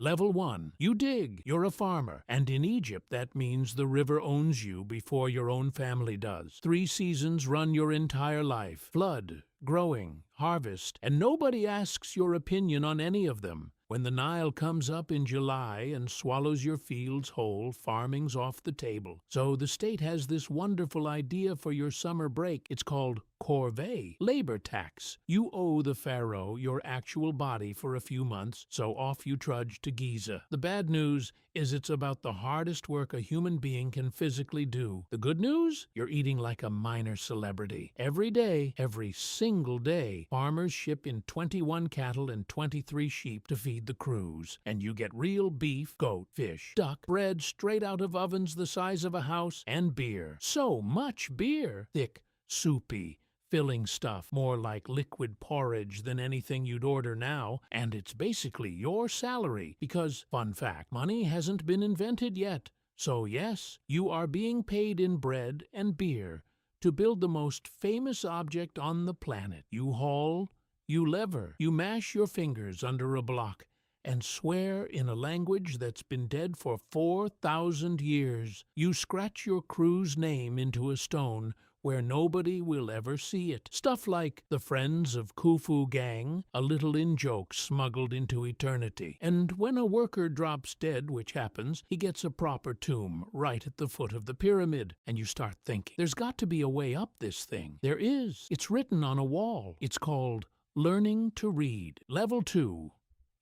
Level 1. You dig. You're a farmer. And in Egypt, that means the river owns you before your own family does. 3 seasons run your entire life. Flood, growing, harvest, and nobody asks your opinion on any of them. When the Nile comes up in July and swallows your fields whole, farming's off the table. So the state has this wonderful idea for your summer break. It's called corvée, labor tax. You owe the Pharaoh your actual body for a few months, so off you trudge to Giza. The bad news is it's about the hardest work a human being can physically do. The good news? You're eating like a minor celebrity. Every day, every single day, farmers ship in 21 cattle and 23 sheep to feed the crews. And you get real beef, goat, fish, duck, bread straight out of ovens the size of a house, and beer. So much beer! Thick, soupy, filling stuff, more like liquid porridge than anything you'd order now, and it's basically your salary because, fun fact, money hasn't been invented yet. So yes, you are being paid in bread and beer to build the most famous object on the planet. You haul, you lever, you mash your fingers under a block and swear in a language that's been dead for 4,000 years. You scratch your crew's name into a stone where nobody will ever see it. Stuff like the Friends of Khufu Gang, a little in-joke smuggled into eternity. And when a worker drops dead, which happens, he gets a proper tomb right at the foot of the pyramid. And you start thinking, there's got to be a way up this thing. There is. It's written on a wall. It's called Learning to Read. Level 2.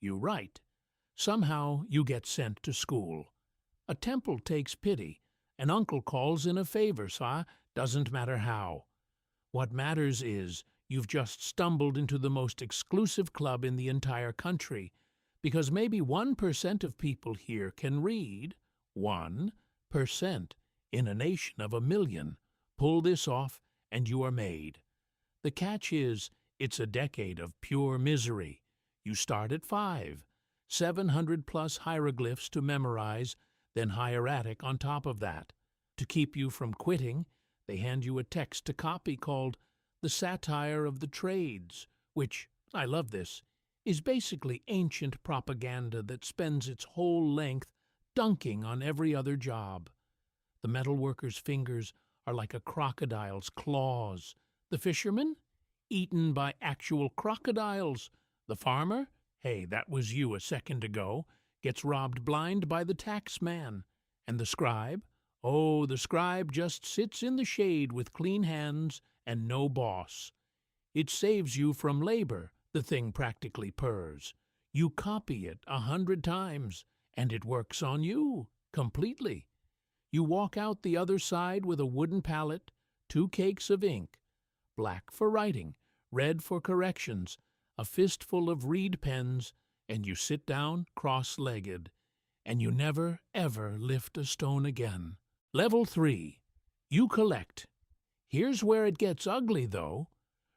You write. Somehow you get sent to school. A temple takes pity. An uncle calls in a favor, doesn't matter how. What matters is you've just stumbled into the most exclusive club in the entire country, because maybe 1% of people here can read. 1% in a nation of 1 million. Pull this off and you are made. The catch is, it's a decade of pure misery. You start at 5, 700 plus hieroglyphs to memorize, then hieratic on top of that. To keep you from quitting, they hand you a text to copy called The Satire of the Trades, which, I love this, is basically ancient propaganda that spends its whole length dunking on every other job. The metalworker's fingers are like a crocodile's claws. The fisherman? Eaten by actual crocodiles. The farmer? Hey, that was you a second ago. Gets robbed blind by the tax man. And the scribe? Oh, the scribe just sits in the shade with clean hands and no boss. It saves you from labor, the thing practically purrs. You copy it 100 times, and it works on you, completely. You walk out the other side with a wooden palette, 2 cakes of ink, black for writing, red for corrections, a fistful of reed pens, and you sit down cross-legged, and you never, ever lift a stone again. Level 3. You collect. Here's where it gets ugly, though.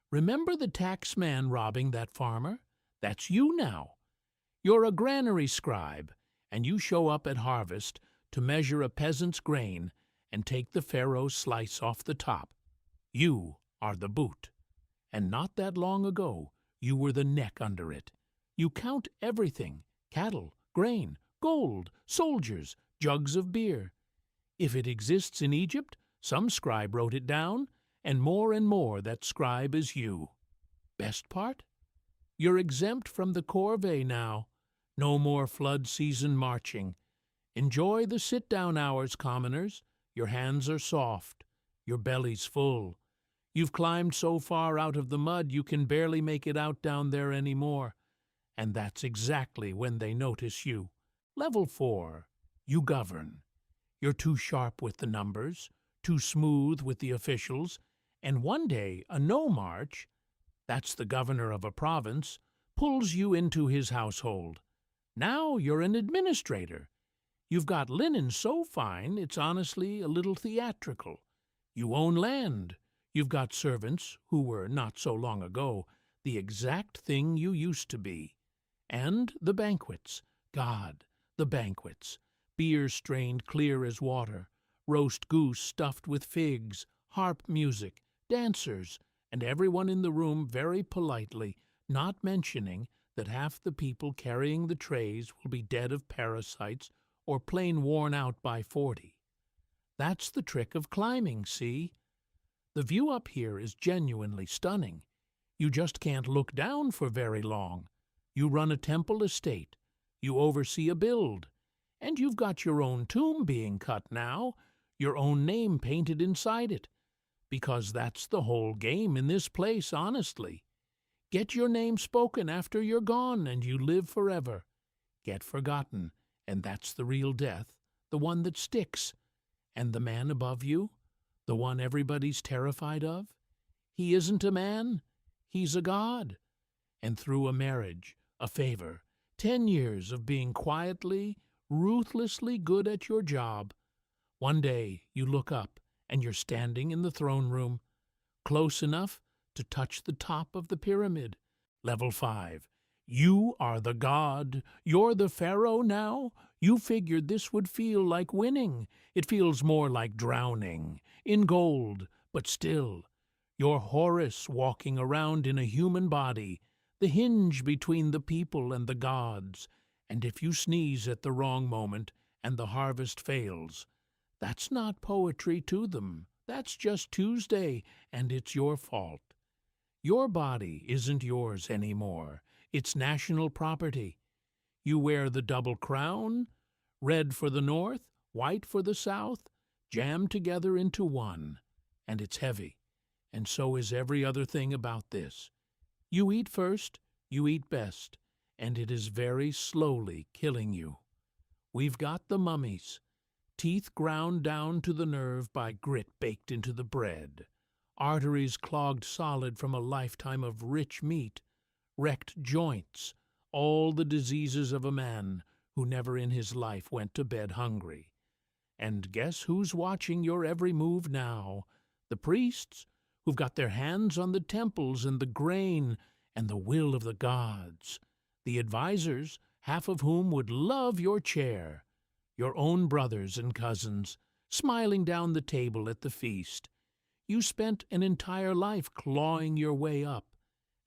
Remember the tax man robbing that farmer? That's you now. You're a granary scribe, and you show up at harvest to measure a peasant's grain and take the Pharaoh's slice off the top. You are the boot. And not that long ago, you were the neck under it. You count everything: cattle, grain, gold, soldiers, jugs of beer. If it exists in Egypt, some scribe wrote it down, and more that scribe is you. Best part? You're exempt from the corvée now. No more flood season marching. Enjoy the sit-down hours, commoners. Your hands are soft. Your belly's full. You've climbed so far out of the mud you can barely make it out down there anymore. And that's exactly when they notice you. Level 4. You govern. You're too sharp with the numbers, too smooth with the officials, and one day a nomarch, that's the governor of a province, pulls you into his household. Now you're an administrator. You've got linen so fine it's honestly a little theatrical. You own land. You've got servants who were, not so long ago, the exact thing you used to be. And the banquets. God, the banquets. Beer strained clear as water, roast goose stuffed with figs, harp music, dancers, and everyone in the room very politely not mentioning that half the people carrying the trays will be dead of parasites or plain worn out by 40. That's the trick of climbing, see? The view up here is genuinely stunning. You just can't look down for very long. You run a temple estate. You oversee a build. And you've got your own tomb being cut now, your own name painted inside it. Because that's the whole game in this place, honestly. Get your name spoken after you're gone, and you live forever. Get forgotten, and that's the real death, the one that sticks. And the man above you, the one everybody's terrified of, he isn't a man, he's a god. And through a marriage, a favor, 10 years of being quietly, ruthlessly good at your job, one day you look up and you're standing in the throne room, close enough to touch the top of the pyramid. Level 5. You are the god. You're the Pharaoh now. You figured this would feel like winning. It feels more like drowning. In gold, but still. You're Horus walking around in a human body, the hinge between the people and the gods. And if you sneeze at the wrong moment and the harvest fails, that's not poetry to them. That's just Tuesday, and it's your fault. Your body isn't yours anymore. It's national property. You wear the double crown, red for the north, white for the south, jammed together into one. And it's heavy, and so is every other thing about this. You eat first, you eat best, and it is very slowly killing you. We've got the mummies, teeth ground down to the nerve by grit baked into the bread, arteries clogged solid from a lifetime of rich meat, wrecked joints, all the diseases of a man who never in his life went to bed hungry. And guess who's watching your every move now? The priests, who've got their hands on the temples and the grain and the will of the gods. The advisors, half of whom would love your chair. Your own brothers and cousins, smiling down the table at the feast. You spent an entire life clawing your way up,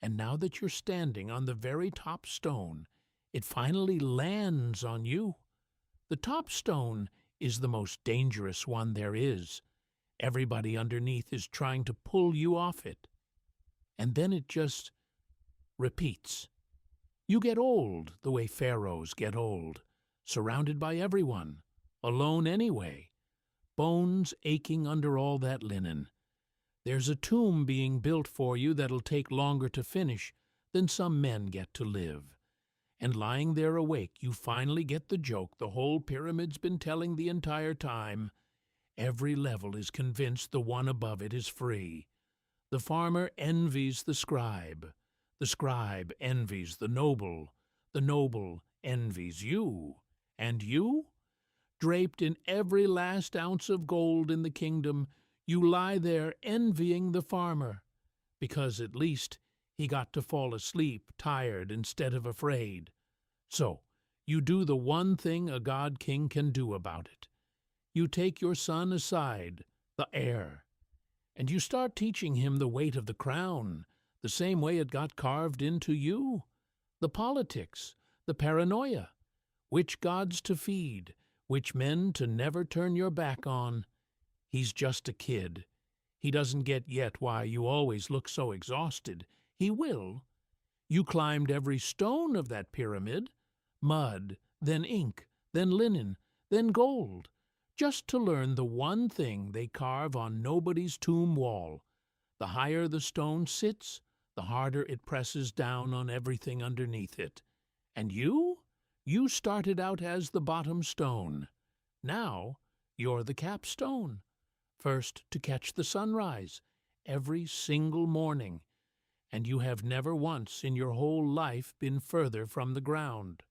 and now that you're standing on the very top stone, it finally lands on you. The top stone is the most dangerous one there is. Everybody underneath is trying to pull you off it. And then it just repeats. You get old the way pharaohs get old, surrounded by everyone, alone anyway, bones aching under all that linen. There's a tomb being built for you that'll take longer to finish than some men get to live. And lying there awake, you finally get the joke the whole pyramid's been telling the entire time. Every level is convinced the one above it is free. The farmer envies the scribe. The scribe envies the noble envies you. And you? Draped in every last ounce of gold in the kingdom, you lie there envying the farmer, because at least he got to fall asleep tired instead of afraid. So, you do the one thing a god-king can do about it. You take your son aside, the heir, and you start teaching him the weight of the crown, the same way it got carved into you. The politics, the paranoia, which gods to feed, which men to never turn your back on. He's just a kid. He doesn't get yet why you always look so exhausted. He will. You climbed every stone of that pyramid, mud, then ink, then linen, then gold, just to learn the one thing they carve on nobody's tomb wall. The higher the stone sits, the harder it presses down on everything underneath it. And you? You started out as the bottom stone. Now you're the capstone. First to catch the sunrise, every single morning. And you have never once in your whole life been further from the ground.